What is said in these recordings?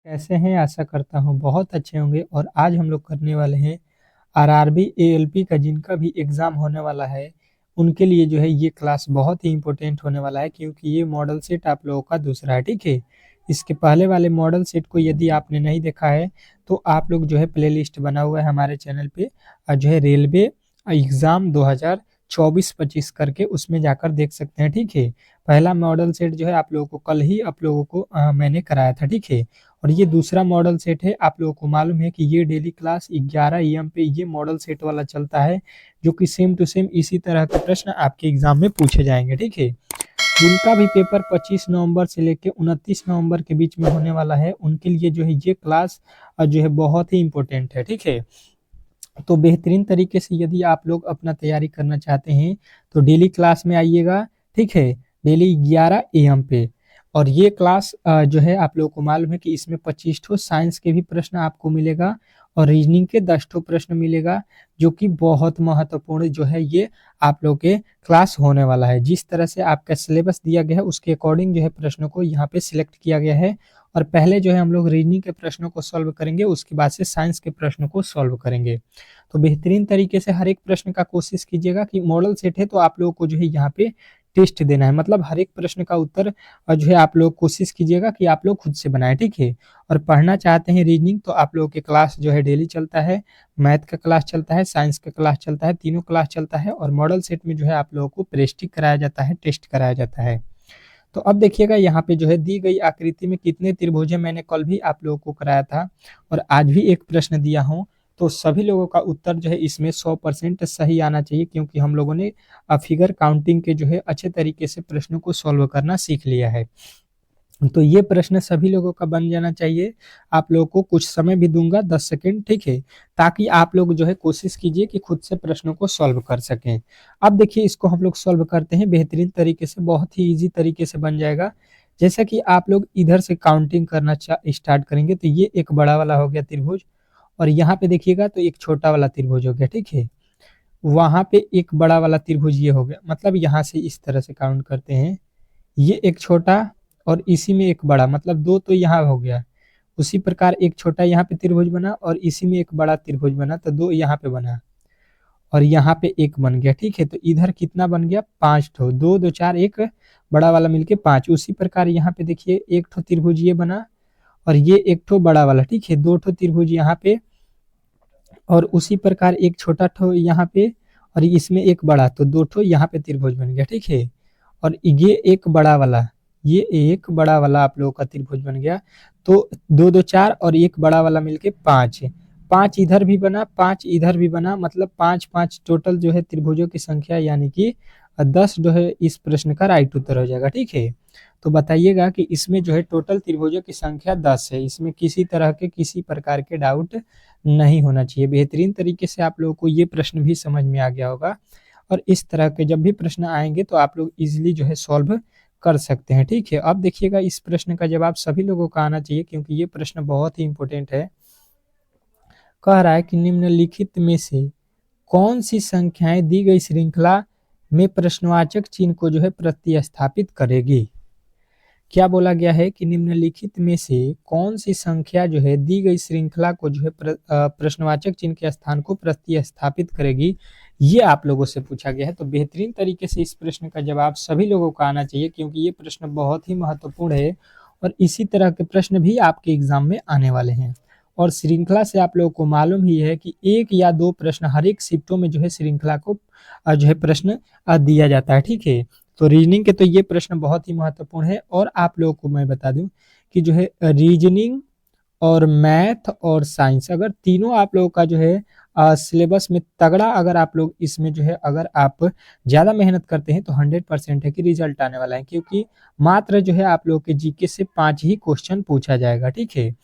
कैसे हैं? आशा करता हूँ बहुत अच्छे होंगे और आज हम लोग करने वाले हैं आरआरबी एएलपी का जिनका भी एग्ज़ाम होने वाला है, उनके लिए जो है ये क्लास बहुत ही इम्पोर्टेंट होने वाला है क्योंकि ये मॉडल सेट आप लोगों का दूसरा है, ठीक है? इसके पहले वाले मॉडल सेट को यदि आपने नहीं देखा है, तो आप लोग जो है प्लेलिस्ट बना हुआ है हमारे चैनल पे जो है रेलवे एग्ज़ाम 2024-25 करके उसमें जाकर देख सकते हैं, ठीक है? पहला मॉडल सेट जो है आप लोगों को कल ही आप लोगों को मैंने कराया था, ठीक है? और ये दूसरा मॉडल सेट है। आप लोगों को मालूम है कि ये डेली क्लास 11 एएम पे ये मॉडल सेट वाला चलता है, जो कि सेम टू सेम इसी तरह के प्रश्न आपके एग्जाम में पूछे जाएंगे, ठीक है? जिनका भी पेपर 25 नवंबर से लेकर 29 नवंबर के बीच में होने वाला है, उनके लिए जो है ये क्लास जो है बहुत ही इम्पोर्टेंट है, ठीक है? तो बेहतरीन तरीके से यदि आप लोग अपना तैयारी करना चाहते हैं, तो डेली क्लास में आइएगा, ठीक है? डेली 11 एएम पे। और ये क्लास जो है आप लोगों को मालूम है कि इसमें 25 ठो साइंस के भी प्रश्न आपको मिलेगा और रीजनिंग के 10 ठो प्रश्न मिलेगा, जो कि बहुत महत्वपूर्ण जो है ये आप लोग के क्लास होने वाला है। जिस तरह से आपका सिलेबस दिया गया है उसके अकॉर्डिंग जो है प्रश्नों को यहाँ पे सिलेक्ट किया गया है और पहले जो है हम लोग रीजनिंग के प्रश्नों को सॉल्व करेंगे, उसके बाद से साइंस के प्रश्नों को सॉल्व करेंगे। तो बेहतरीन तरीके से हर एक प्रश्न का कोशिश कीजिएगा कि मॉडल सेट है तो आप लोगों को जो है यहाँ पे टेस्ट देना है, मतलब हर एक प्रश्न का उत्तर जो है आप लोग कोशिश कीजिएगा कि आप लोग खुद से बनाएं, ठीक है? और पढ़ना चाहते हैं रीजनिंग तो आप लोगों के क्लास जो है डेली चलता है, मैथ का क्लास चलता है, साइंस का क्लास चलता है, तीनों क्लास चलता है और मॉडल सेट में जो है आप लोगों को प्रेस्टिक कराया जाता है, टेस्ट कराया जाता है। तो अब देखिएगा यहाँ पे जो है दी गई आकृति में कितने त्रिभुज है, मैंने कल भी आप लोगों को कराया था और आज भी एक प्रश्न दिया हूँ। तो सभी लोगों का उत्तर जो है इसमें 100% सही आना चाहिए क्योंकि हम लोगों ने फिगर काउंटिंग के जो है अच्छे तरीके से प्रश्नों को सॉल्व करना सीख लिया है। तो ये प्रश्न सभी लोगों का बन जाना चाहिए। आप लोगों को कुछ समय भी दूंगा 10 सेकंड, ठीक है? ताकि आप लोग जो है कोशिश कीजिए कि खुद से प्रश्नों को सॉल्व कर सकें। अब देखिए इसको हम लोग सॉल्व करते हैं बेहतरीन तरीके से, बहुत ही ईजी तरीके से बन जाएगा। जैसा कि आप लोग इधर से काउंटिंग करना स्टार्ट करेंगे तो ये एक बड़ा वाला हो गया त्रिभुज और यहाँ पे देखिएगा तो एक छोटा वाला त्रिभुज हो गया, ठीक है? वहां पे एक बड़ा वाला त्रिभुज ये हो गया, मतलब यहाँ से इस तरह से काउंट करते हैं, ये एक छोटा और इसी में एक बड़ा, मतलब दो तो यहाँ हो गया। उसी प्रकार एक छोटा यहाँ पे त्रिभुज बना और इसी में एक बड़ा त्रिभुज बना, तो दो यहाँ पे बना और यहाँ पे एक बन गया, ठीक है? तो इधर कितना बन गया? 5 ठो, दो दो चार, एक बड़ा वाला मिलके 5। उसी प्रकार यहाँ पे देखिए एक ठो त्रिभुज ये बना और ये एक ठो बड़ा वाला, ठीक है? दो ठो त्रिभुज यहाँ पे और उसी प्रकार एक छोटा ठो यहाँ पे और इसमें एक बड़ा, तो दो ठो यहाँ पे त्रिभुज बन गया, ठीक है? और ये एक बड़ा वाला, ये एक बड़ा वाला आप लोगों का त्रिभुज बन गया। तो दो दो चार और एक बड़ा वाला मिलके 5, 5 इधर भी बना, 5 इधर भी बना, मतलब 5 5 टोटल जो है त्रिभुजों की संख्या, यानी कि 10 जो है इस प्रश्न का राइट उत्तर हो जाएगा, ठीक है? तो बताइएगा कि इसमें जो है टोटल त्रिभुजों की संख्या 10 है। इसमें किसी तरह के किसी प्रकार के डाउट नहीं होना चाहिए। बेहतरीन तरीके से आप लोगों को ये प्रश्न भी समझ में आ गया होगा और इस तरह के जब भी प्रश्न आएंगे तो आप लोग इजीली जो है सॉल्व कर सकते हैं, ठीक है? अब देखिएगा इस प्रश्न का जवाब सभी लोगों का आना चाहिए क्योंकि ये प्रश्न बहुत ही इंपॉर्टेंट है। कह रहा है कि निम्नलिखित में से कौन सी संख्याएं दी गई श्रृंखला में प्रश्नवाचक चिन्ह को जो है प्रतिस्थापित करेगी? क्या बोला गया है कि निम्नलिखित में से कौन सी संख्या जो है दी गई श्रृंखला को जो है प्रश्नवाचक चिन्ह के स्थान को प्रतिस्थापित करेगी, ये आप लोगों से पूछा गया है। तो बेहतरीन तरीके से इस प्रश्न का जवाब सभी लोगों को आना चाहिए क्योंकि ये प्रश्न बहुत ही महत्वपूर्ण है और इसी तरह के प्रश्न भी आपके एग्जाम में आने वाले हैं। और श्रृंखला से आप लोगों को मालूम ही है कि एक या दो प्रश्न हर एक शिफ्टों में जो है श्रृंखला को जो है प्रश्न दिया जाता है, ठीक है? तो रीजनिंग के तो ये प्रश्न बहुत ही महत्वपूर्ण है और आप लोगों को मैं बता दूं कि जो है रीजनिंग और मैथ और साइंस, अगर तीनों आप लोगों का जो है सिलेबस में तगड़ा, अगर आप लोग इसमें जो है अगर आप ज़्यादा मेहनत करते हैं तो 100% है कि रिजल्ट आने वाला है क्योंकि मात्र जो है आप लोगों के जीके से 5 ही क्वेश्चन पूछा जाएगा, ठीक है?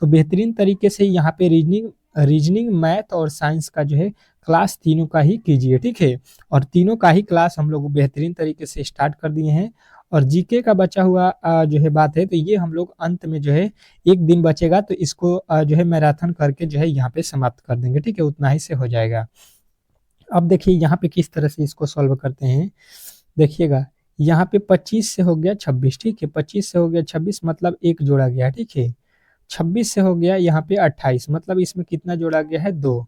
तो बेहतरीन तरीके से यहाँ पे रीजनिंग रीजनिंग मैथ और साइंस का जो है क्लास तीनों का ही कीजिए, ठीक है? और तीनों का ही क्लास हम लोग बेहतरीन तरीके से स्टार्ट कर दिए हैं और जीके का बचा हुआ जो है बात है तो ये हम लोग अंत में जो है एक दिन बचेगा तो इसको जो है मैराथन करके जो है यहाँ पे समाप्त कर देंगे, ठीक है? उतना ही से हो जाएगा। अब देखिए यहाँ पे किस तरह से इसको सॉल्व करते हैं, देखिएगा यहाँ पे 25 से हो गया 26, ठीक है? 25 से हो गया 26 मतलब एक जोड़ा गया, ठीक है? 26 से हो गया यहाँ पे 28, मतलब इसमें कितना जोड़ा गया है 2।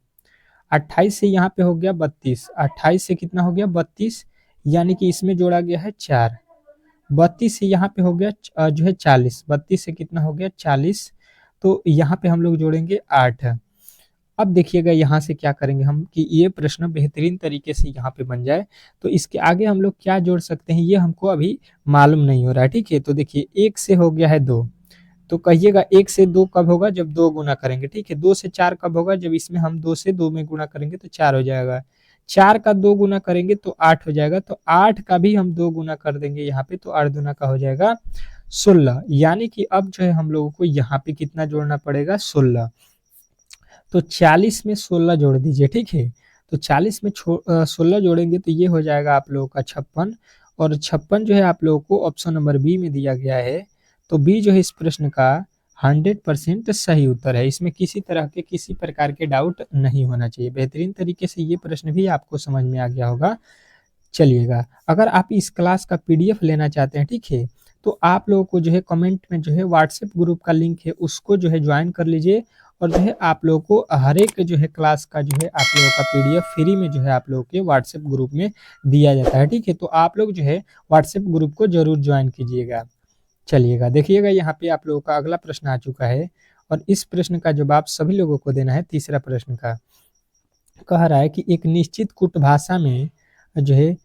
28 से यहाँ पे हो गया 32, 28 से कितना हो गया 32, यानी कि इसमें जोड़ा गया है 4। 32 से यहाँ पे हो गया जो है 40, 32 से कितना हो गया 40, तो यहाँ पे हम लोग जोड़ेंगे 8। अब देखिएगा यहाँ से क्या करेंगे हम कि ये प्रश्न बेहतरीन तरीके से यहाँ पे बन जाए, तो इसके आगे हम लोग क्या जोड़ सकते हैं ये हमको अभी मालूम नहीं हो रहा है, ठीक है। तो देखिए 1 से हो गया है 2, तो कहिएगा 1 से 2 कब होगा, जब 2 गुना करेंगे, ठीक है। 2 से 4 कब होगा, जब इसमें हम 2 से 2 में गुना करेंगे तो 4 हो जाएगा। 4 का 2 गुना करेंगे तो 8 हो जाएगा, तो 8 का भी हम 2 गुना कर देंगे यहाँ पे, तो 8 दूना का हो जाएगा 16, यानी कि अब जो है हम लोगों को यहाँ पे कितना जोड़ना पड़ेगा 16। तो 40 में 16 जोड़ दीजिए, ठीक है। तो 40 में 16 जोड़ेंगे तो ये हो जाएगा आप लोगों का 56, और 56 जो है आप लोगों को ऑप्शन नंबर बी में दिया गया है। तो बी जो है इस प्रश्न का 100% सही उत्तर है, इसमें किसी तरह के किसी प्रकार के डाउट नहीं होना चाहिए। बेहतरीन तरीके से ये प्रश्न भी आपको समझ में आ गया होगा। चलिएगा, अगर आप इस क्लास का पीडीएफ लेना चाहते हैं, ठीक है, तो आप लोगों को जो है कमेंट में जो है व्हाट्सएप ग्रुप का लिंक है उसको जो है ज्वाइन कर लीजिए, और जो है आप लोगों को हर एक जो है क्लास का जो है आप लोगों का पीडीएफ फ्री में जो है आप लोगों के व्हाट्सएप ग्रुप में दिया जाता है, ठीक है। तो आप लोग जो है व्हाट्सएप ग्रुप को जरूर ज्वाइन कीजिएगा। चलिएगा, देखिएगा यहाँ पे आप लोगों का अगला प्रश्न आ चुका है, और इस प्रश्न का जवाब सभी लोगों को देना है। तीसरा प्रश्न का कह रहा है कि एक निश्चित कूट भाषा में जो है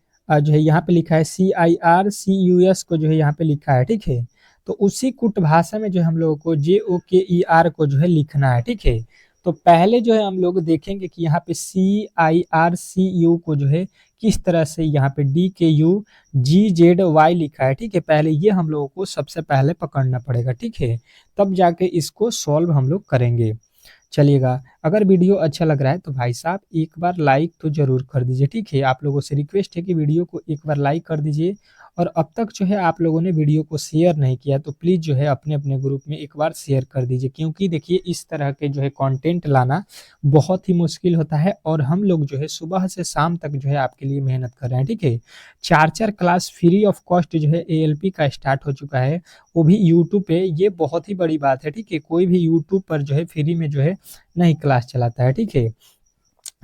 यहाँ पे लिखा है CIRCUS को जो है यहाँ पे लिखा है, ठीक है। तो उसी कूट भाषा में जो हम लोगों को JOKER को जो है लिखना है, ठीक है। तो पहले जो है हम लोग देखेंगे कि यहाँ पे CIRCU को जो है किस तरह से यहाँ पे DKUGZY लिखा है, ठीक है। पहले ये हम लोगों को सबसे पहले पकड़ना पड़ेगा, ठीक है, तब जाके इसको सॉल्व हम लोग करेंगे। चलिएगा, अगर वीडियो अच्छा लग रहा है तो भाई साहब एक बार लाइक तो जरूर कर दीजिए, ठीक है। आप लोगों से रिक्वेस्ट है कि वीडियो को एक बार लाइक कर दीजिए, और अब तक जो है आप लोगों ने वीडियो को शेयर नहीं किया तो प्लीज़ जो है अपने अपने ग्रुप में एक बार शेयर कर दीजिए, क्योंकि देखिए इस तरह के जो है कंटेंट लाना बहुत ही मुश्किल होता है, और हम लोग जो है सुबह से शाम तक जो है आपके लिए मेहनत कर रहे हैं, ठीक है। 4 क्लास फ्री ऑफ कॉस्ट जो है ALP का स्टार्ट हो चुका है, वो भी यूट्यूब पे, ये बहुत ही बड़ी बात है, ठीक है। कोई भी यूट्यूब पर जो है फ्री में जो है नहीं क्लास चलाता है, ठीक है।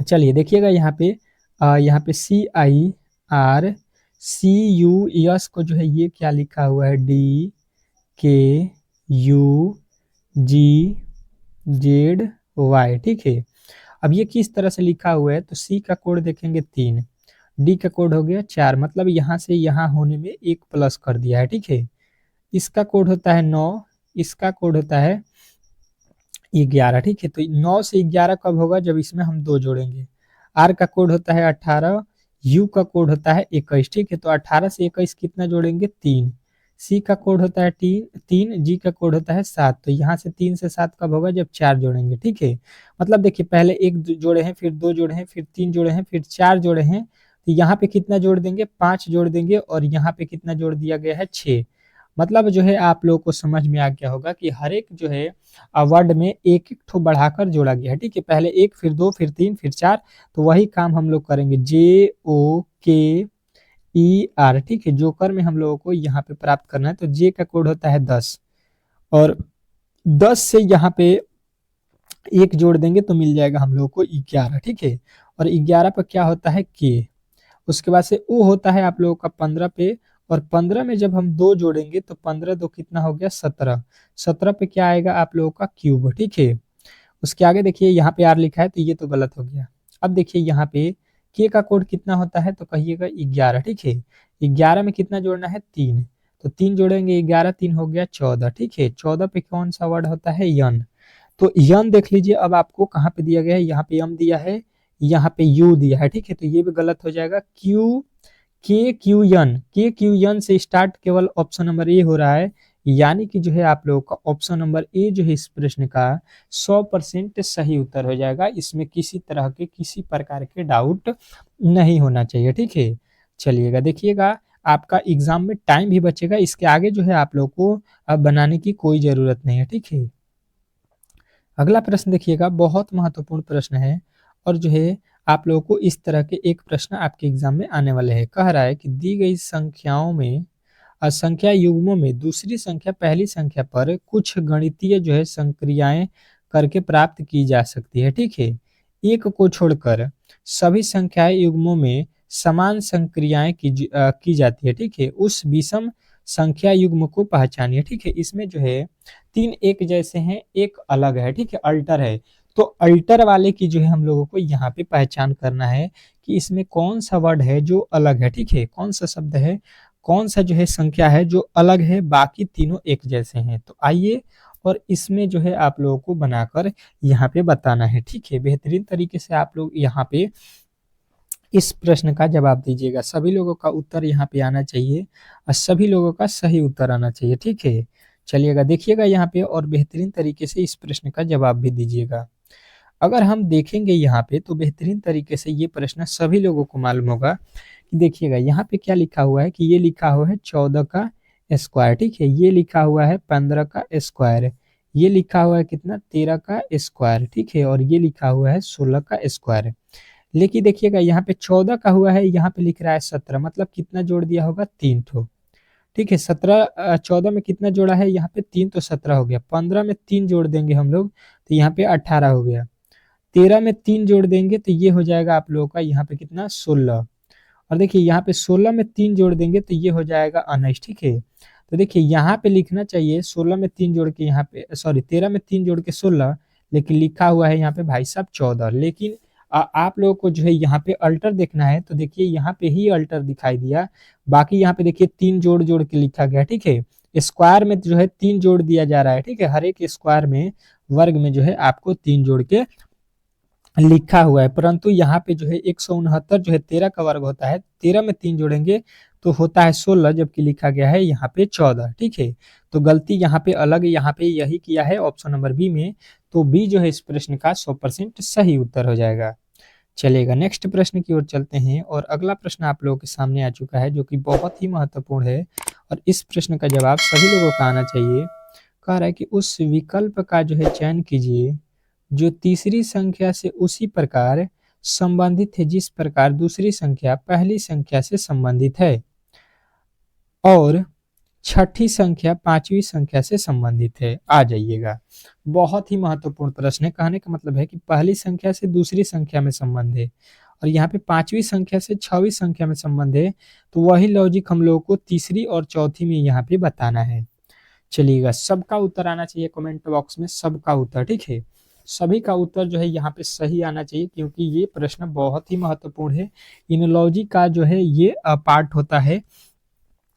चलिए देखिएगा यहाँ पे CIRCUS को जो है ये क्या लिखा हुआ है, DKUGZY, ठीक है। अब ये किस तरह से लिखा हुआ है, तो C का कोड देखेंगे 3, D का कोड हो गया 4, मतलब यहाँ से यहाँ होने में 1 प्लस कर दिया है, ठीक है। इसका कोड होता है 9, इसका कोड होता है 11, ठीक है। तो 9 से 11 कब होगा, जब इसमें हम 2 जोड़ेंगे। R का कोड होता है 18, U का कोड होता है 21, ठीक है। तो 18 से 21 कितना जोड़ेंगे 3। C का कोड होता है 3, G का कोड होता है 7, तो यहाँ से 3 से 7 कब होगा, जब 4 जोड़ेंगे, ठीक है। मतलब देखिए पहले 1 जोड़े हैं, फिर 2 जोड़े हैं, फिर 3 जोड़े हैं, फिर 4 जोड़े हैं, तो यहाँ पे कितना जोड़ देंगे 5 जोड़ देंगे, और यहाँ पे कितना जोड़ दिया गया है 6। मतलब जो है आप लोगों को समझ में आ गया होगा कि हर एक जो है वर्ड में एक एक ठो बढ़ाकर जोड़ा गया है, ठीक है। पहले 1, फिर 2, फिर 3, फिर 4, तो वही काम हम लोग करेंगे। JOKER, ठीक है। जोकर में हम लोगों को यहाँ पे प्राप्त करना है, तो J का कोड होता है 10, और 10 से यहाँ पे 1 जोड़ देंगे तो मिल जाएगा हम लोगों को 11, ठीक है। और 11 पर क्या होता है K, उसके बाद से O होता है आप लोगों का 15 पे, और 15 में जब हम 2 जोड़ेंगे तो 15 2 कितना हो गया 17, 17 पे क्या आएगा आप लोगों का क्यूब, ठीक है। उसके आगे देखिए यहाँ पे R लिखा है, तो ये तो गलत हो गया। अब देखिए यहाँ पे K का कोड कितना होता है, तो कहिएगा 11, ठीक है। 11 में कितना जोड़ना है 3, तो 3 जोड़ेंगे 11, 3 हो गया 14, ठीक है। 14 पे कौन सा वर्ड होता है यन, तो यन देख लीजिए अब आपको कहाँ पे दिया गया है, यहाँ पे यम दिया है, यहाँ पे यू दिया है, ठीक है। तो ये भी गलत हो जाएगा। के क्यू एन से स्टार्ट केवल ऑप्शन नंबर ए हो रहा है, यानी कि जो है आप लोगों का ऑप्शन नंबर ए जो है इस प्रश्न का 100% सही उत्तर हो जाएगा। इसमें किसी तरह के किसी प्रकार के डाउट नहीं होना चाहिए, ठीक है। चलिएगा देखिएगा, आपका एग्जाम में टाइम भी बचेगा, इसके आगे जो है आप लोग को अब बनाने की कोई जरूरत नहीं है, ठीक है। अगला प्रश्न देखिएगा, बहुत महत्वपूर्ण प्रश्न है, और जो है आप लोगों को इस तरह के एक प्रश्न आपके एग्जाम में आने वाले हैं। कह रहा है कि दी गई संख्याओं में संख्या युग्मों में दूसरी संख्या पहली संख्या पर कुछ गणितीय जो है संक्रियाएं करके प्राप्त की जा सकती है। ठीक है, एक को छोड़कर सभी संख्याएं युग्मों में समान संक्रियाएं की जाती है। ठीक है, उस विषम संख्या युग्म को पहचानिए। ठीक है, इसमें जो है 3 एक जैसे हैं, एक अलग है। ठीक है, अल्टर है। तो अल्टर वाले की जो है हम लोगों को यहाँ पे पहचान करना है कि इसमें कौन सा वर्ड है जो अलग है। ठीक है, कौन सा शब्द है, कौन सा जो है संख्या है जो अलग है, बाकी तीनों एक जैसे हैं। तो आइए और इसमें जो है आप लोगों को बनाकर यहाँ पे बताना है। ठीक है, बेहतरीन तरीके से आप लोग यहाँ पे इस प्रश्न का जवाब दीजिएगा। सभी लोगों का उत्तर यहाँ पे आना चाहिए और सभी लोगों का सही उत्तर आना चाहिए। ठीक है, चलिएगा देखिएगा यहाँ पे और बेहतरीन तरीके से इस प्रश्न का जवाब भी दीजिएगा। अगर हम देखेंगे यहाँ पे तो बेहतरीन तरीके से ये प्रश्न सभी लोगों को मालूम होगा कि देखिएगा यहाँ पे क्या लिखा हुआ है कि ये लिखा हुआ है 14 का स्क्वायर। ठीक है, ये लिखा हुआ है 15 का स्क्वायर, ये लिखा हुआ है कितना 13 का स्क्वायर। ठीक है, और ये लिखा हुआ है 16 का स्क्वायर। लेकिन देखिएगा यहाँ पे 14 का हुआ है, यहाँ पे लिख रहा है 17, मतलब कितना जोड़ दिया होगा 3 ठो। ठीक है, 17 14 में कितना जोड़ा है यहाँ पे 3, तो 17 हो गया। 15 में 3 जोड़ देंगे हम लोग तो यहाँ पे 18 हो गया। 13 में 3 जोड़ देंगे तो ये हो जाएगा आप लोगों का यहाँ पे कितना 16। और देखिए यहाँ पे 16 में 3 जोड़ देंगे तो ये हो जाएगा 19। ठीक है, तो देखिए यहाँ पे लिखना चाहिए 16 में 3 जोड़ के यहाँ पे, सॉरी 13 में 3 जोड़ के 16, लेकिन लिखा हुआ है यहाँ पे भाई साहब 14। लेकिन आप लोगों को जो है यहाँ पे अल्टर देखना है, तो देखिए यहाँ पे ही अल्टर दिखाई दिया, बाकी यहाँ पे देखिए 3 जोड़ जोड़ के लिखा गया। ठीक है, स्क्वायर में जो है 3 जोड़ दिया जा रहा है। ठीक है, हर एक स्क्वायर में वर्ग में जो है आपको 3 जोड़ के लिखा हुआ है, परंतु यहाँ पे जो है 169 जो है 13 का वर्ग होता है, 13 में 3 जोड़ेंगे तो होता है 16, जबकि लिखा गया है यहाँ पे 14। ठीक है, तो गलती यहाँ पे अलग, यहाँ पे यही किया है ऑप्शन नंबर बी में, तो बी जो है इस प्रश्न का 100% सही उत्तर हो जाएगा। चलेगा नेक्स्ट प्रश्न की ओर चलते हैं और अगला प्रश्न आप लोगों के सामने आ चुका है जो कि बहुत ही महत्वपूर्ण है और इस प्रश्न का जवाब सभी लोगों का आना चाहिए। कह रहा है कि उस विकल्प का जो है चयन कीजिए जो तीसरी संख्या से उसी प्रकार संबंधित है जिस प्रकार दूसरी संख्या पहली संख्या से संबंधित है और छठी संख्या पांचवी संख्या से संबंधित है। आ जाइएगा, बहुत ही महत्वपूर्ण प्रश्न है। कहने का मतलब है कि पहली संख्या से दूसरी संख्या में संबंध है और यहाँ पे पांचवी संख्या से छठवीं संख्या में संबंध है, तो वही लॉजिक हम लोगों को तीसरी और चौथी में यहाँ पे बताना है। चलिएगा, सबका उत्तर आना चाहिए कमेंट बॉक्स में, सबका उत्तर। ठीक है, सभी का उत्तर जो है यहाँ पे सही आना चाहिए क्योंकि ये प्रश्न बहुत ही महत्वपूर्ण है। इनोलॉजी का जो है ये पार्ट होता है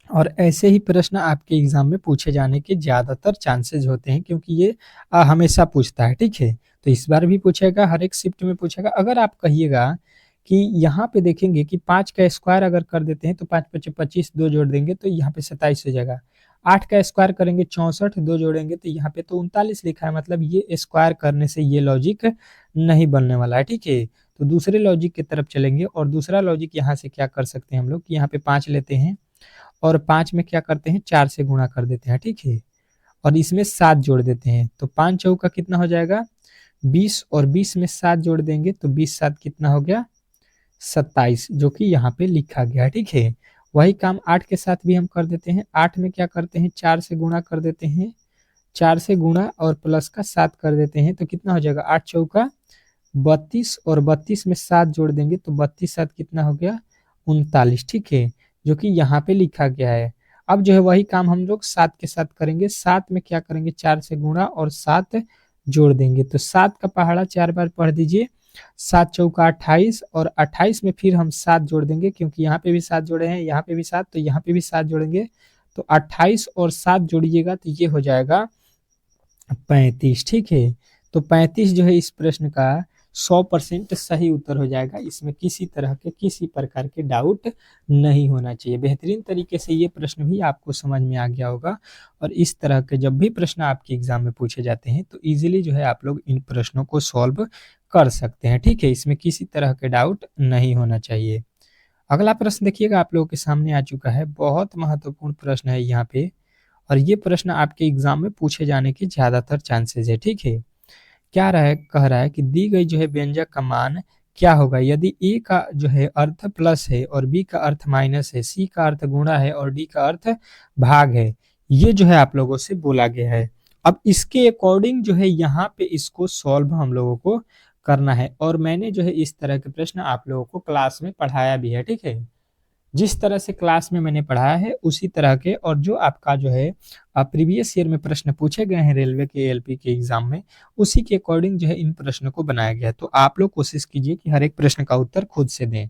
और ऐसे ही प्रश्न आपके एग्जाम में पूछे जाने के ज्यादातर चांसेस होते हैं क्योंकि ये हमेशा पूछता है। ठीक है, तो इस बार भी पूछेगा, हर एक शिफ्ट में पूछेगा। अगर आप कहिएगा कि यहाँ पे देखेंगे कि 5 का स्क्वायर अगर कर देते हैं तो 5 पचे 25, 2 जोड़ देंगे तो यहाँ पे 27 हो जाएगा। 8 का स्क्वायर करेंगे 64, 2 जोड़ेंगे तो यहाँ पे तो 39 लिखा है, मतलब ये स्क्वायर करने से ये लॉजिक नहीं बनने वाला है। ठीक है, तो दूसरे लॉजिक की तरफ चलेंगे और दूसरा लॉजिक यहाँ से क्या कर सकते हैं हम लोग कि यहाँ पे 5 लेते हैं और 5 में क्या करते हैं 4 से गुणा कर देते हैं। ठीक है, और इसमें 7 जोड़ देते हैं तो 5 चौका कितना हो जाएगा 20 और 20 में 7 जोड़ देंगे तो 20 7 कितना हो गया 27, जो कि यहाँ पे लिखा गया है। ठीक है, वही काम 8 के साथ भी हम कर देते हैं। 8 में क्या करते हैं 4 से गुणा कर देते हैं, 4 से गुणा और प्लस का 7 कर देते हैं तो कितना हो जाएगा 8 चौका 32 और 32 में 7 जोड़ देंगे तो 32 7 कितना हो गया 39। ठीक है, जो कि यहाँ पे लिखा गया है। अब जो है वही काम हम लोग 7 के साथ करेंगे। 7 में क्या करेंगे 4 से गुणा और 7 जोड़ देंगे तो 7 का पहाड़ा 4 बार पढ़ दीजिए, 7 चौका 28 और 28 में फिर हम 7 जोड़ देंगे क्योंकि यहाँ पे भी 7 जोड़े हैं, यहाँ पे भी 7, तो यहाँ पे भी 7 जोड़ेंगे तो 28 और 7 जोड़िएगा तो ये हो जाएगा 35। ठीक है, तो 35 जो है इस प्रश्न का 100% सही उत्तर हो जाएगा। इसमें किसी तरह के किसी प्रकार के डाउट नहीं होना चाहिए। बेहतरीन तरीके से ये प्रश्न भी आपको समझ में आ गया होगा और इस तरह के जब भी प्रश्न आपके एग्जाम में पूछे जाते हैं तो इजीली जो है आप लोग इन प्रश्नों को सॉल्व कर सकते हैं। ठीक है, इसमें किसी तरह के डाउट नहीं होना चाहिए। अगला प्रश्न देखिएगा आप लोगों के सामने आ चुका है, बहुत महत्वपूर्ण प्रश्न है यहाँ पे और ये प्रश्न आपके एग्जाम में पूछे जाने के ज्यादातर चांसेस है। ठीक है, क्या रहा है कह रहा है कि दी गई जो है व्यंजक का मान क्या होगा यदि ए का जो है अर्थ प्लस है और बी का अर्थ माइनस है, सी का अर्थ गुणा है और डी का अर्थ भाग है। ये जो है आप लोगों से बोला गया है। अब इसके अकॉर्डिंग जो है यहाँ पे इसको सॉल्व हम लोगों को करना है और मैंने जो है इस तरह के प्रश्न आप लोगों को क्लास में पढ़ाया भी है, ठीक है। जिस तरह से क्लास में मैंने पढ़ाया है उसी तरह के और जो आपका जो है प्रीवियस ईयर में प्रश्न पूछे गए हैं रेलवे के एएलपी के एग्जाम में, उसी के अकॉर्डिंग जो है इन प्रश्नों को बनाया गया है। तो आप लोग कोशिश कीजिए कि हर एक प्रश्न का उत्तर खुद से दें।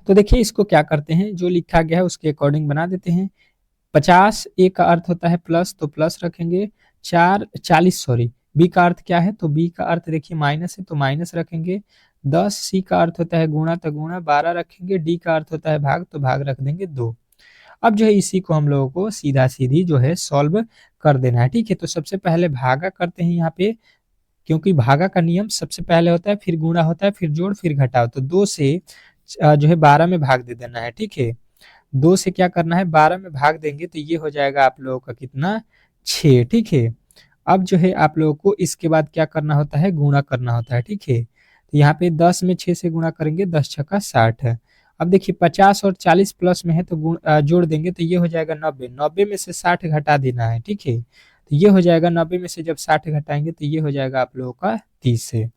तो देखिए इसको क्या करते हैं, जो लिखा गया है उसके अकॉर्डिंग बना देते हैं। 50 ए का अर्थ होता है प्लस, तो प्लस रखेंगे। 40 सॉरी, बी का अर्थ क्या है, तो बी का अर्थ देखिए माइनस है तो माइनस रखेंगे। 10 सी का अर्थ होता है गुणा तो गुणा, 12 रखेंगे। डी का अर्थ होता है भाग तो भाग रख देंगे 2। अब जो है इसी को हम लोगों को सीधा सीधी जो है सॉल्व कर देना है, ठीक है। तो सबसे पहले भागा करते हैं यहाँ पे, क्योंकि भागा का नियम सबसे पहले होता है, फिर गुणा होता है, फिर जोड़, फिर घटाओ। तो 2 से जो है 12 में भाग दे देना है, ठीक है। 2 से क्या करना है, 12 में भाग देंगे तो ये हो जाएगा आप लोगों का कितना, 6, ठीक है। अब जो है आप लोगों को इसके बाद क्या करना होता है, गुणा करना होता है, ठीक है। तो यहाँ पे 10 में 6 से गुणा करेंगे, 10 छक्का 60 है। अब देखिए 50 और 40 प्लस में है तो जोड़ देंगे तो ये हो जाएगा 90। 90 में से 60 घटा देना है, ठीक है। तो ये हो जाएगा 90 में से जब 60 घटाएंगे तो ये हो जाएगा आप लोगों का 30 है।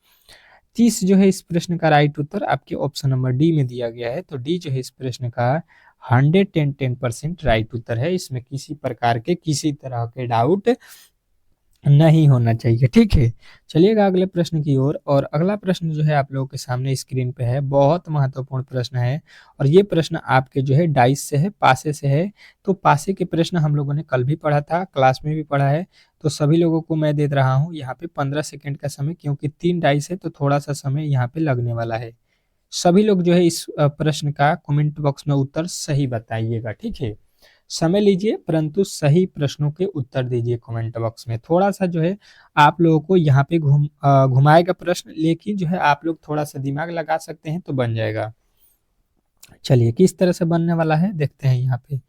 30 जो है इस प्रश्न का राइट उत्तर आपके ऑप्शन नंबर डी में दिया गया है। तो डी जो है इस प्रश्न का 110% राइट उत्तर है। इसमें किसी प्रकार के किसी तरह के डाउट नहीं होना चाहिए, ठीक है। चलिएगा अगले प्रश्न की ओर। और अगला प्रश्न जो है आप लोगों के सामने स्क्रीन पे है, बहुत महत्वपूर्ण प्रश्न है और ये प्रश्न आपके जो है डाइस से है, पासे से है। तो पासे के प्रश्न हम लोगों ने कल भी पढ़ा था, क्लास में भी पढ़ा है। तो सभी लोगों को मैं दे रहा हूँ यहाँ पे 15 सेकंड का समय, क्योंकि 3 डाइस है तो थोड़ा सा समय यहाँ पे लगने वाला है। सभी लोग जो है इस प्रश्न का कमेंट बॉक्स में उत्तर सही बताइएगा, ठीक है। समय लीजिए परंतु सही प्रश्नों के उत्तर दीजिए कमेंट बॉक्स में। थोड़ा सा जो है आप लोगों को यहाँ पे घुमाएगा प्रश्न, लेकिन जो है आप लोग थोड़ा सा दिमाग लगा सकते हैं तो बन जाएगा। चलिए किस तरह से बनने वाला है देखते हैं। यहाँ पे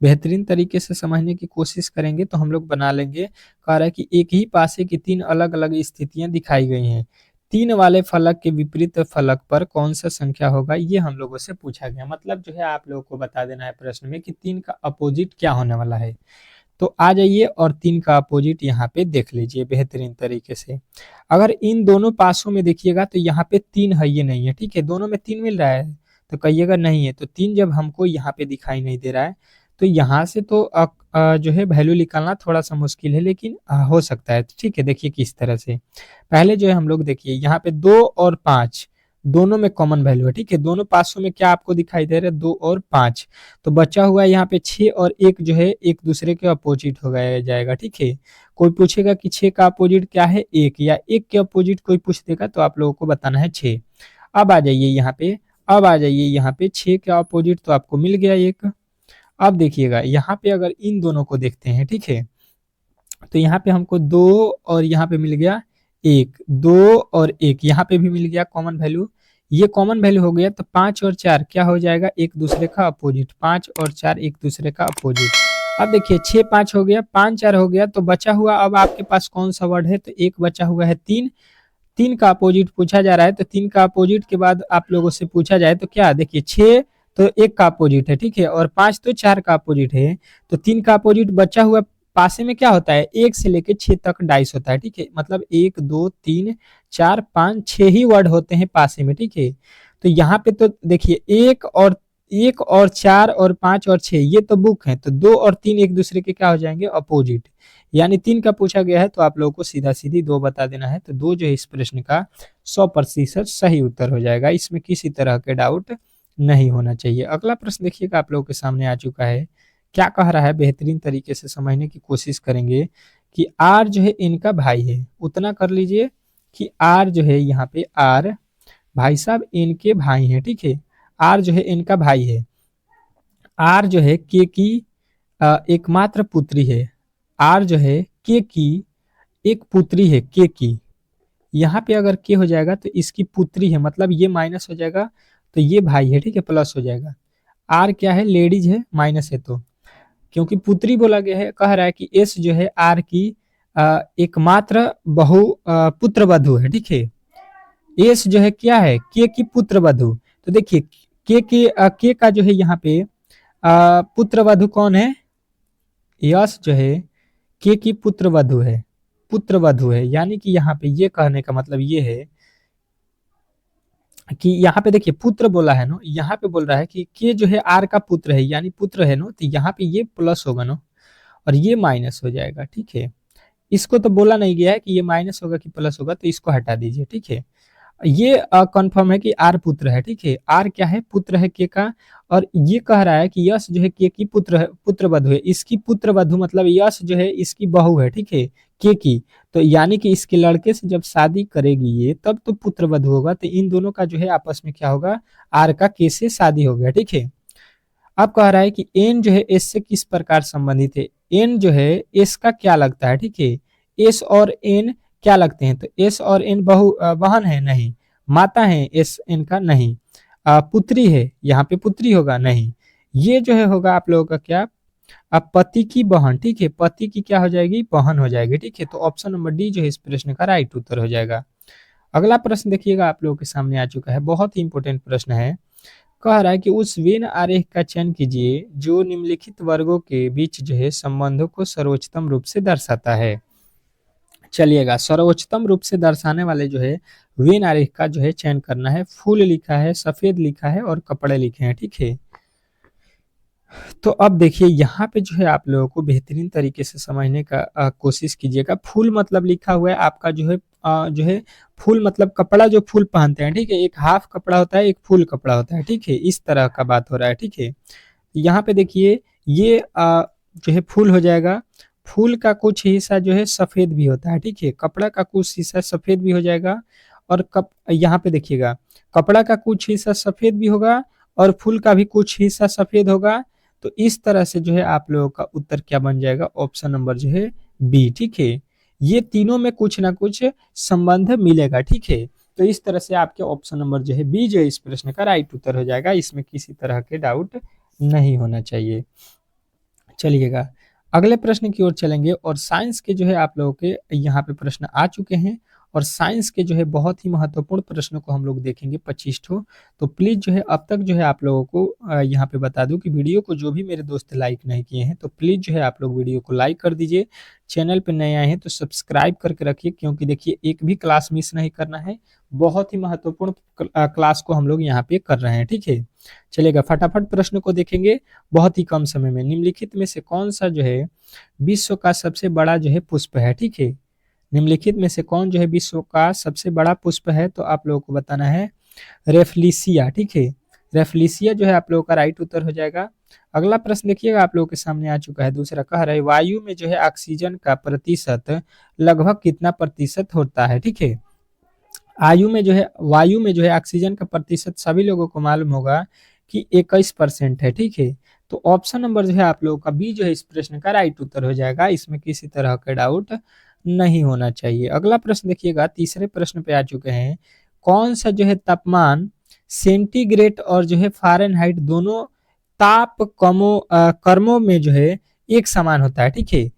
बेहतरीन तरीके से समझने की कोशिश करेंगे तो हम लोग बना लेंगे। कह रहा है कि एक ही पासे की 3 अलग अलग स्थितियां दिखाई गई हैं, 3 वाले फलक के विपरीत फलक पर कौन सा संख्या होगा, ये हम लोगों से पूछा गया। मतलब जो है आप लोगों को बता देना है प्रश्न में कि 3 का अपोजिट क्या होने वाला है। तो आ जाइए और 3 का अपोजिट यहाँ पे देख लीजिए बेहतरीन तरीके से। अगर इन दोनों पासों में देखिएगा तो यहाँ पे 3 है, ये नहीं है, ठीक है। दोनों में 3 मिल रहा है तो कहिएगा नहीं है। तो 3 जब हमको यहाँ पे दिखाई नहीं दे रहा है तो यहाँ से तो जो है वैल्यू निकालना थोड़ा सा मुश्किल है, लेकिन हो सकता है, ठीक है। देखिए किस तरह से, पहले जो है हम लोग देखिए यहाँ पे 2 और 5 दोनों में कॉमन वैल्यू है, ठीक है। दोनों पासों में क्या आपको दिखाई दे रहा है, 2 और 5। तो बचा हुआ है यहाँ पे 6 और 1 जो है एक दूसरे के अपोजिट हो गया जाएगा, ठीक है। कोई पूछेगा कि 6 का अपोजिट क्या है, 1, या 1 के अपोजिट कोई पूछ देगा तो आप लोगों को बताना है 6। अब आ जाइए यहाँ पे, अब आ जाइए यहाँ पे 6 का अपोजिट तो आपको मिल गया 1। अब देखिएगा यहाँ पे अगर इन दोनों को देखते हैं, ठीक है। तो यहाँ पे हमको 2 और यहाँ पे मिल गया 1, 2 और 1 यहाँ पे भी मिल गया कॉमन वैल्यू। ये कॉमन वैल्यू हो गया तो 5 और 4 क्या हो जाएगा, एक दूसरे का अपोजिट। 5 और 4 एक दूसरे का अपोजिट। अब देखिए 6 5 हो गया, 5 4 हो गया, तो बचा हुआ अब आपके पास कौन सा वर्ड है, तो एक बचा हुआ है 3। 3 का अपोजिट पूछा जा रहा है तो 3 का अपोजिट के बाद आप लोगों से पूछा जाए तो क्या, देखिए 6 तो 1 का अपोजिट है, ठीक है, और 5 तो 4 का अपोजिट है। तो 3 का अपोजिट बचा हुआ पासे में क्या होता है, 1 से लेके 6 तक डाइस होता है, ठीक है। मतलब 1 2 3 4 5 6 ही वर्ड होते हैं पासे में, ठीक है। तो यहाँ पे तो देखिए 1 और 4 और 5 और 6 ये तो बुक है, तो 2 और 3 एक दूसरे के क्या हो जाएंगे, अपोजिट। यानी 3 का पूछा गया है तो आप लोगों को सीधा सीधी 2 बता देना है। तो 2 जो है इस प्रश्न का 100% सही उत्तर हो जाएगा। इसमें किसी तरह के डाउट नहीं होना चाहिए। अगला प्रश्न देखिएगा आप लोगों के सामने आ चुका है। क्या कह रहा है, बेहतरीन तरीके से समझने की कोशिश करेंगे कि आर जो है इनका भाई है। उतना कर लीजिए कि आर जो है यहाँ पे आर भाई साहब इनके भाई हैं, ठीक है। आर जो है इनका भाई है। आर जो है के की एकमात्र पुत्री है। आर जो है के की एक पुत्री है, के की। यहाँ पे अगर के हो जाएगा तो इसकी पुत्री है, मतलब ये माइनस हो जाएगा तो ये भाई है, ठीक है, प्लस हो जाएगा। आर क्या है, लेडीज है, माइनस है तो क्योंकि पुत्री बोला गया है, कह रहा है कि एस जो है आर की एकमात्र पुत्र वधु है, ठीक है। एस जो है क्या है, के की पुत्र वधु। तो देखिए के का जो है यहाँ पे पुत्र वधु कौन है, यश जो है के की पुत्र वधु है, पुत्र वधु है। यानी कि यहाँ पे ये कहने का मतलब ये है कि यहाँ पे देखिए पुत्र बोला है ना, यहाँ पे बोल रहा है कि के जो है आर का पुत्र है, यानी पुत्र है ना, तो यहाँ पे ये प्लस होगा ना और ये माइनस हो जाएगा। ठीक है, इसको तो बोला नहीं गया है कि ये माइनस होगा कि प्लस होगा, तो इसको हटा दीजिए। ठीक है, ये कंफर्म है कि आर पुत्र है। ठीक है, आर क्या है, पुत्र है के का। और ये कह रहा है कि यश जो है के की पुत्र है, पुत्र वधु है। इसकी पुत्र वधु मतलब यश जो है इसकी बहू है। ठीक है, के की, तो यानी कि इसके लड़के से जब शादी करेगी ये, तब तो पुत्र वधु होगा। तो इन दोनों का जो है आपस में क्या होगा, आर का के से शादी हो गया। ठीक है, अब कह रहा है कि एन जो है एस से किस प्रकार संबंधित है। एन जो है एस का क्या लगता है। ठीक है, एस और एन क्या लगते हैं, तो एस और एन बहन है, नहीं। माता है एस एन का, नहीं। पुत्री है, यहाँ पे पुत्री होगा, नहीं। ये जो है होगा आप लोगों का क्या, अब पति की बहन। ठीक है, पति की क्या हो जाएगी, बहन हो जाएगी। ठीक है, तो ऑप्शन नंबर डी जो है इस प्रश्न का राइट उत्तर हो जाएगा। अगला प्रश्न देखिएगा आप लोगों के सामने आ चुका है, बहुत ही इंपॉर्टेंट प्रश्न है। कह रहा है कि उस वेन आरेख का चयन कीजिए जो निम्नलिखित वर्गों के बीच जो है संबंधों को सर्वोच्चतम रूप से दर्शाता है। चलिएगा, सर्वोच्चतम रूप से दर्शाने वाले जो है वेन आरेख का जो है चयन करना है। फूल लिखा है, सफेद लिखा है और कपड़े लिखे हैं। ठीक है, तो अब देखिए यहाँ पे जो है आप लोगों को बेहतरीन तरीके से समझने का कोशिश कीजिएगा। फूल मतलब लिखा हुआ है आपका जो है फूल मतलब कपड़ा जो फूल पहनते हैं। ठीक है, एक हाफ कपड़ा होता है, एक फुल कपड़ा होता है। ठीक है, इस तरह का बात हो रहा है। ठीक है, यहाँ पे देखिए ये जो है फूल हो जाएगा। फूल का कुछ हिस्सा जो है सफेद भी होता है। ठीक है, कपड़ा का कुछ हिस्सा सफेद भी हो जाएगा। और यहाँ पे देखिएगा कपड़ा का कुछ हिस्सा सफेद भी होगा और फूल का भी कुछ हिस्सा सफेद होगा। तो इस तरह से जो है आप लोगों का उत्तर क्या बन जाएगा, ऑप्शन नंबर जो है बी। ठीक है, ये तीनों में कुछ ना कुछ संबंध मिलेगा। ठीक है, तो इस तरह से आपके ऑप्शन नंबर जो है बी जो है इस प्रश्न का राइट उत्तर हो जाएगा। इसमें किसी तरह के डाउट नहीं होना चाहिए। चलिएगा, अगले प्रश्न की ओर चलेंगे और साइंस के जो है आप लोगों के यहाँ पे प्रश्न आ चुके हैं और साइंस के जो है बहुत ही महत्वपूर्ण प्रश्नों को हम लोग देखेंगे 25 ठो। तो प्लीज जो है अब तक जो है आप लोगों को यहाँ पे बता दूं कि वीडियो को जो भी मेरे दोस्त लाइक नहीं किए हैं तो प्लीज जो है आप लोग वीडियो को लाइक कर दीजिए। चैनल पे नए आए हैं तो सब्सक्राइब करके रखिए, क्योंकि देखिए एक भी क्लास मिस नहीं करना है। बहुत ही महत्वपूर्ण क्लास को हम लोग यहाँ पे कर रहे हैं। ठीक है, चलेगा, फटाफट प्रश्न को देखेंगे बहुत ही कम समय में। निम्नलिखित में से कौन सा जो है विश्व का सबसे बड़ा जो है पुष्प है। ठीक है, निम्नलिखित में से कौन जो है विश्व का सबसे बड़ा पुष्प है, तो आप लोगों को बताना है रेफलिसिया। ठीक है, रेफलिसिया जो है आप लोगों का राइट उत्तर हो जाएगा। अगला प्रश्न देखिएगा आप लोगों के सामने आ चुका है, दूसरा कह रहा है वायु में जो है ऑक्सीजन का प्रतिशत लगभग कितना प्रतिशत होता है। ठीक है, वायु में जो है ऑक्सीजन का प्रतिशत सभी लोगों को मालूम होगा कि 21% है। ठीक है, तो ऑप्शन नंबर जो है आप लोगों का बी जो है इस प्रश्न का राइट उत्तर हो जाएगा। इसमें किसी तरह का डाउट नहीं होना चाहिए। अगला प्रश्न देखिएगा, तीसरे प्रश्न पे आ चुके हैं। कौन सा जो है तापमान सेंटीग्रेड और जो है फ़ारेनहाइट दोनों कर्मों में जो है एक समान होता है। ठीक है,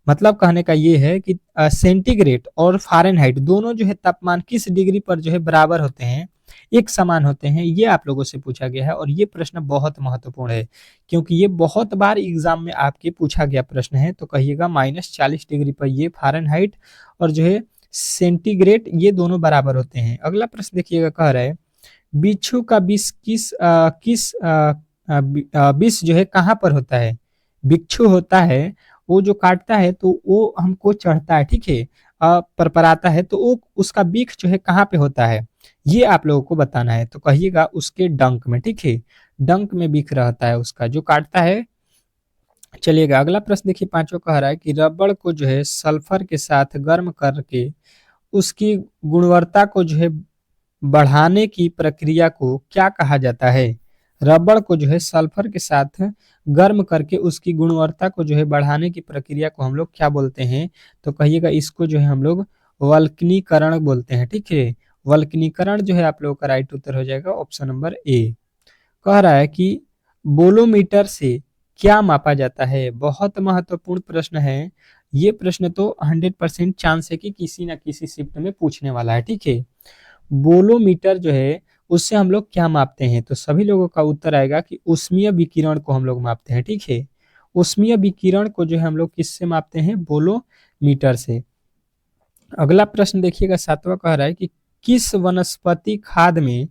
मतलब कहने का ये है कि सेंटीग्रेड और फ़ारेनहाइट दोनों जो है तापमान किस डिग्री पर जो है बराबर होते हैं, एक समान होते हैं, ये आप लोगों से पूछा गया है। और ये प्रश्न बहुत महत्वपूर्ण है क्योंकि ये बहुत बार एग्जाम में आपके पूछा गया प्रश्न है। तो कहिएगा -40 डिग्री पर ये फ़ारेनहाइट और जो है सेंटीग्रेड ये दोनों बराबर होते हैं। अगला प्रश्न देखिएगा, कह रहा है बिच्छू का विष जो है कहाँ पर होता है। बिच्छू होता है वो जो काटता है तो वो हमको चढ़ता है। ठीक है, परपराता है, तो वो उसका बिख जो है कहाँ पे होता है, ये आप लोगों को बताना है। तो कहिएगा उसके डंक में। ठीक है, डंक में बिख रहता है उसका जो काटता है। चलिएगा, अगला प्रश्न देखिए, पांचवा कह रहा है कि रबड़ को जो है सल्फर के साथ गर्म करके उसकी गुणवत्ता को जो है बढ़ाने की प्रक्रिया को क्या कहा जाता है। रबड़ को जो है सल्फर के साथ गर्म करके उसकी गुणवत्ता को जो है बढ़ाने की प्रक्रिया को हम लोग क्या बोलते हैं, तो कहिएगा इसको जो है हम लोग वल्कनीकरण बोलते हैं। ठीक है, वल्कनीकरण जो है आप लोगों का राइट उत्तर हो जाएगा, ऑप्शन नंबर ए। कह रहा है कि बोलोमीटर से क्या मापा जाता है। बहुत महत्वपूर्ण प्रश्न है ये प्रश्न, तो 100% चांस है कि किसी ना किसी शिफ्ट में पूछने वाला है। ठीक है, बोलोमीटर जो है उससे हम लोग क्या मापते हैं? तो सभी लोगों का उत्तर आएगा कि ऊष्मीय विकिरण को हम लोग मापते हैं, ठीक है। ऊष्मीय विकिरण को जो है हम लोग किससे मापते हैं? बोलोमीटर से। अगला प्रश्न देखिएगा, 7वां कह रहा है कि किस वनस्पति खाद में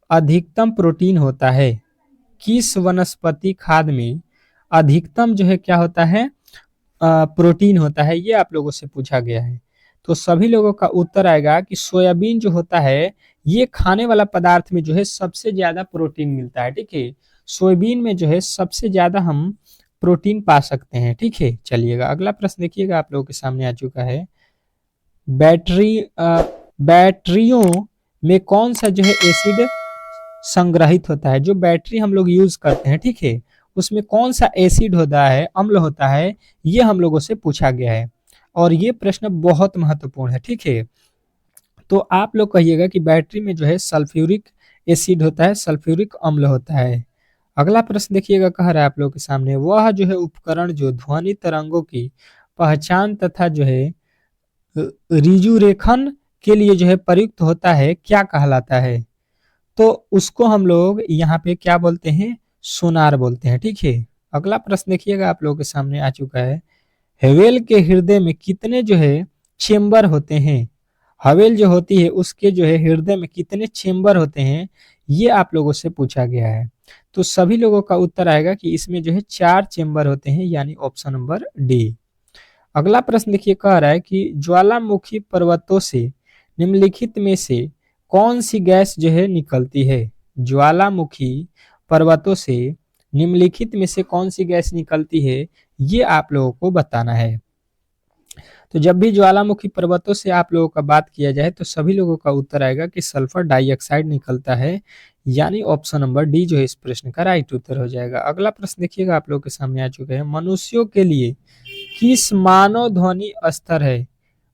अधिकतम प्रोटीन होता है? किस वनस्पति खाद में अधिकतम जो है क्या होता है? प्रोटीन होता है, ये आप लोगों से पूछा गया है। तो सभी लोगों का उत्तर आएगा कि सोयाबीन जो होता है ये खाने वाला पदार्थ में जो है सबसे ज्यादा प्रोटीन मिलता है, ठीक है। सोयाबीन में जो है सबसे ज्यादा हम प्रोटीन पा सकते हैं, ठीक है। चलिएगा अगला प्रश्न देखिएगा, आप लोगों के सामने आ चुका है। बैटरियों में कौन सा जो है एसिड संग्रहित होता है? जो बैटरी हम लोग यूज करते हैं, ठीक है, उसमें कौन सा एसिड होता है, अम्ल होता है, ये हम लोगों से पूछा गया है और ये प्रश्न बहुत महत्वपूर्ण है, ठीक है। तो आप लोग कहिएगा कि बैटरी में जो है सल्फ्यूरिक एसिड होता है, सल्फ्यूरिक अम्ल होता है। अगला प्रश्न देखिएगा, कह रहा है आप लोग के सामने, वह जो है उपकरण जो ध्वनि तरंगों की पहचान तथा जो है रिजुरेखन के लिए जो है प्रयुक्त होता है, क्या कहलाता है? तो उसको हम लोग यहाँ पे क्या बोलते हैं? सोनार बोलते हैं, ठीक है। अगला प्रश्न देखिएगा, आप लोगों के सामने आ चुका है। हवेल के हृदय में कितने जो है चेम्बर होते हैं? हवेल जो होती है उसके जो है हृदय में कितने चेम्बर होते हैं, ये आप लोगों से पूछा गया है। तो सभी लोगों का उत्तर आएगा कि इसमें जो है 4 चेम्बर होते हैं, यानी ऑप्शन नंबर डी। अगला प्रश्न देखिए, कह रहा है कि ज्वालामुखी पर्वतों से निम्नलिखित में से कौन सी गैस जो है निकलती है? ज्वालामुखी पर्वतों से निम्नलिखित में से कौन सी गैस निकलती है, ये आप लोगों को बताना है। तो जब भी ज्वालामुखी पर्वतों से आप लोगों का बात किया जाए तो सभी लोगों का उत्तर आएगा कि सल्फर डाइऑक्साइड निकलता है, यानी ऑप्शन नंबर डी जो है इस प्रश्न का राइट उत्तर हो जाएगा। अगला प्रश्न देखिएगा, आप लोगों के सामने आ चुके हैं। मनुष्यों के लिए किस मानव ध्वनि स्तर है?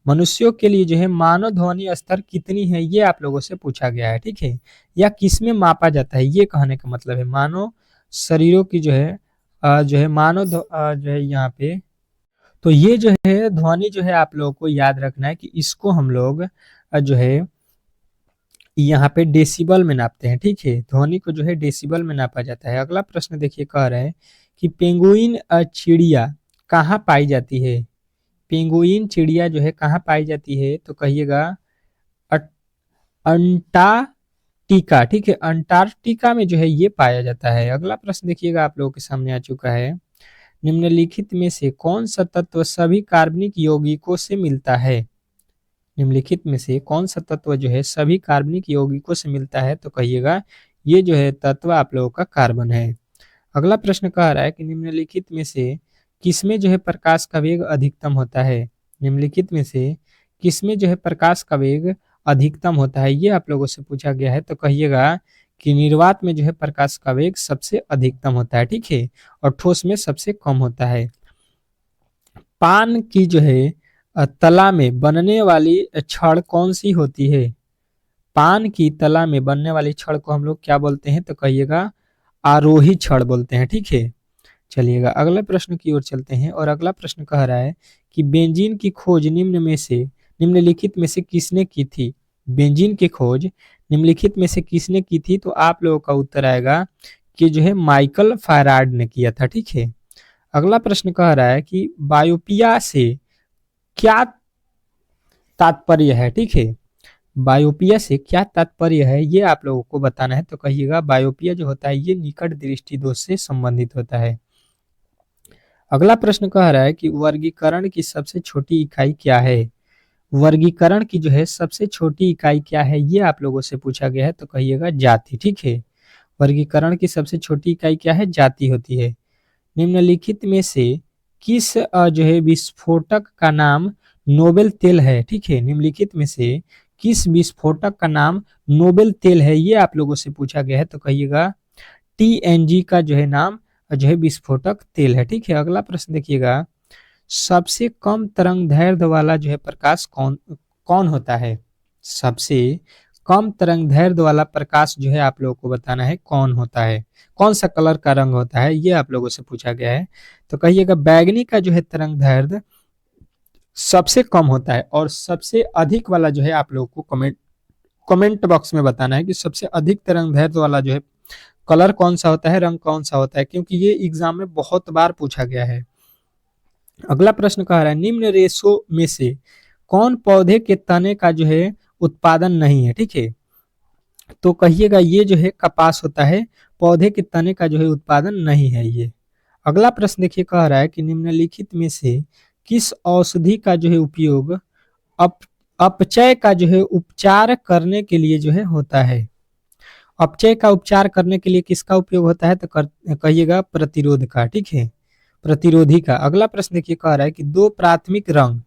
मनुष्यों के लिए जो है मानव ध्वनि स्तर कितनी है, ये आप लोगों से पूछा गया है, ठीक है। या किस में मापा जाता है, ये कहने का मतलब है मानव शरीरों की जो है जो है यहाँ पे। तो ये जो है ध्वनि जो है आप लोगों को याद रखना है कि इसको हम लोग जो है यहाँ पे डेसिबल में नापते हैं, ठीक है। ध्वनि को जो है डेसिबल में नापा जाता है। अगला प्रश्न देखिए, कह रहे हैं कि पेंगुइन चिड़िया कहाँ पाई जाती है? पेंगुइन चिड़िया जो है कहाँ पाई जाती है? तो कहिएगा अंटार्कटिका, ठीक है, अंटार्कटिका में जो है ये पाया जाता है। अगला प्रश्न देखिएगा, आप लोगों के सामने आ चुका है। निम्नलिखित में से कौन सा तत्व सभी कार्बनिक यौगिकों से मिलता है? निम्नलिखित में से कौन सा तत्व जो है सभी कार्बनिक यौगिकों से मिलता है? तो कहिएगा ये जो है तत्व आप लोगों का कार्बन है। अगला प्रश्न कह रहा है कि निम्नलिखित में से किसमें जो है प्रकाश का वेग अधिकतम होता है? निम्नलिखित में से किसमें जो है प्रकाश का वेग अधिकतम होता है, ये आप लोगों से पूछा गया है। तो कहिएगा कि निर्वात में जो है प्रकाश का वेग सबसे अधिकतम होता है, ठीक है, और ठोस में सबसे कम होता है। पान की जो है तला में बनने वाली छड़ कौन सी होती है? पान की तला में बनने वाली छड़ को हम लोग क्या बोलते हैं? तो कहिएगा आरोही छड़ बोलते हैं, ठीक है। चलिएगा अगले प्रश्न की ओर चलते हैं और अगला प्रश्न कह रहा है कि बेंजीन की खोज निम्नलिखित में से किसने की थी? बेंजीन की खोज निम्नलिखित में से किसने की थी? तो आप लोगों का उत्तर आएगा कि जो है माइकल फैराड ने किया था, ठीक है। अगला प्रश्न कह रहा है कि बायोपिया से क्या तात्पर्य है, ठीक है। बायोपिया से क्या तात्पर्य है, ये आप लोगों को बताना है। तो कहिएगा बायोपिया जो होता है ये निकट दृष्टि दोष से संबंधित होता है। अगला प्रश्न कह रहा है कि वर्गीकरण की सबसे छोटी इकाई क्या है? वर्गीकरण की जो है सबसे छोटी इकाई क्या है, ये आप लोगों से पूछा गया है। तो कहिएगा जाति, ठीक है। वर्गीकरण की सबसे छोटी इकाई क्या है? जाति होती है। निम्नलिखित में से किस जो है विस्फोटक का नाम नोबेल तेल है, ठीक है। निम्नलिखित में से किस विस्फोटक का नाम नोबेल तेल है, ये आप लोगों से पूछा गया है। तो कहिएगा टीएनजी का जो है नाम जो है विस्फोटक तेल है, ठीक है। अगला प्रश्न देखिएगा, सबसे कम तरंग दैर्ध्य वाला जो है प्रकाश कौन कौन होता है? सबसे कम तरंग दैर्ध्य वाला प्रकाश जो है आप लोगों को बताना है कौन होता है, कौन सा कलर का रंग होता है, ये आप लोगों से पूछा गया है। तो कहिएगा बैगनी का जो है तरंग दैर्ध्य सबसे कम होता है और सबसे अधिक वाला जो है आप लोगों को कमेंट बॉक्स में बताना है कि सबसे अधिक तरंग दैर्ध्य वाला जो है कलर कौन सा होता है, रंग कौन सा होता है, क्योंकि ये एग्जाम में बहुत बार पूछा गया है। अगला प्रश्न कह रहा है निम्न रेशो में से कौन पौधे के तने का जो है उत्पादन नहीं है, ठीक है। तो कहिएगा ये जो है कपास होता है, पौधे के तने का जो है उत्पादन नहीं है ये। अगला प्रश्न देखिए कह रहा है कि निम्नलिखित में से किस औषधि का जो है उपयोग अपचय का जो है उपचार करने के लिए जो है होता है। अपचय का उपचार करने के लिए किसका उपयोग होता है, तो कहिएगा प्रतिरोध का, ठीक है, प्रतिरोधी का। अगला प्रश्न देखिए कह रहा है कि दो प्राथमिक रंग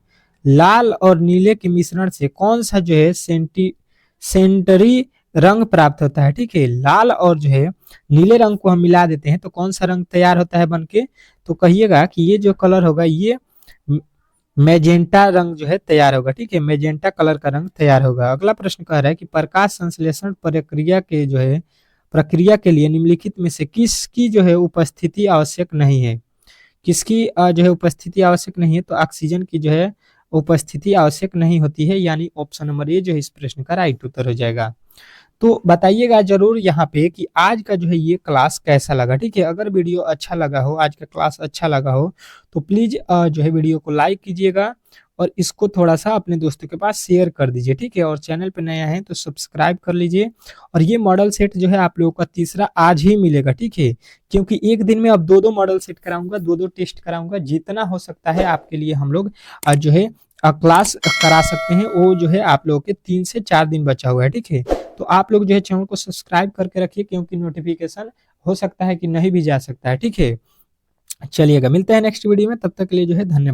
लाल और नीले के मिश्रण से कौन सा जो है सेंटरी रंग प्राप्त होता है, ठीक है। लाल और जो है नीले रंग को हम मिला देते हैं तो कौन सा रंग तैयार होता है बनके, तो कहिएगा कि ये जो कलर होगा ये मैजेंटा रंग जो है तैयार होगा, ठीक है, मैजेंटा कलर का रंग तैयार होगा। अगला प्रश्न कह रहा है कि प्रकाश संश्लेषण प्रक्रिया के लिए निम्नलिखित में से किसकी जो है उपस्थिति आवश्यक नहीं है। किसकी जो है उपस्थिति आवश्यक नहीं है, तो ऑक्सीजन की जो है उपस्थिति आवश्यक नहीं होती है, यानी ऑप्शन नंबर ए जो है इस प्रश्न का राइट उत्तर हो जाएगा। तो बताइएगा जरूर यहाँ पे कि आज का जो है ये क्लास कैसा लगा, ठीक है। अगर वीडियो अच्छा लगा हो, आज का क्लास अच्छा लगा हो, तो प्लीज जो है वीडियो को लाइक कीजिएगा और इसको थोड़ा सा अपने दोस्तों के पास शेयर कर दीजिए, ठीक है। और चैनल पे नया है तो सब्सक्राइब कर लीजिए। और ये मॉडल सेट जो है आप लोगों का तीसरा आज ही मिलेगा, ठीक है, क्योंकि एक दिन में अब दो मॉडल सेट कराऊंगा, दो टेस्ट कराऊंगा, जितना हो सकता है आपके लिए हम लोग आज जो है क्लास करा सकते हैं। वो जो है आप लोगों के 3 से 4 दिन बचा हुआ है, ठीक है। तो आप लोग जो है चैनल को सब्सक्राइब करके रखिए, क्योंकि नोटिफिकेशन हो सकता है कि नहीं भी जा सकता है, ठीक है। चलिएगा मिलते हैं नेक्स्ट वीडियो में, तब तक के लिए जो है धन्यवाद।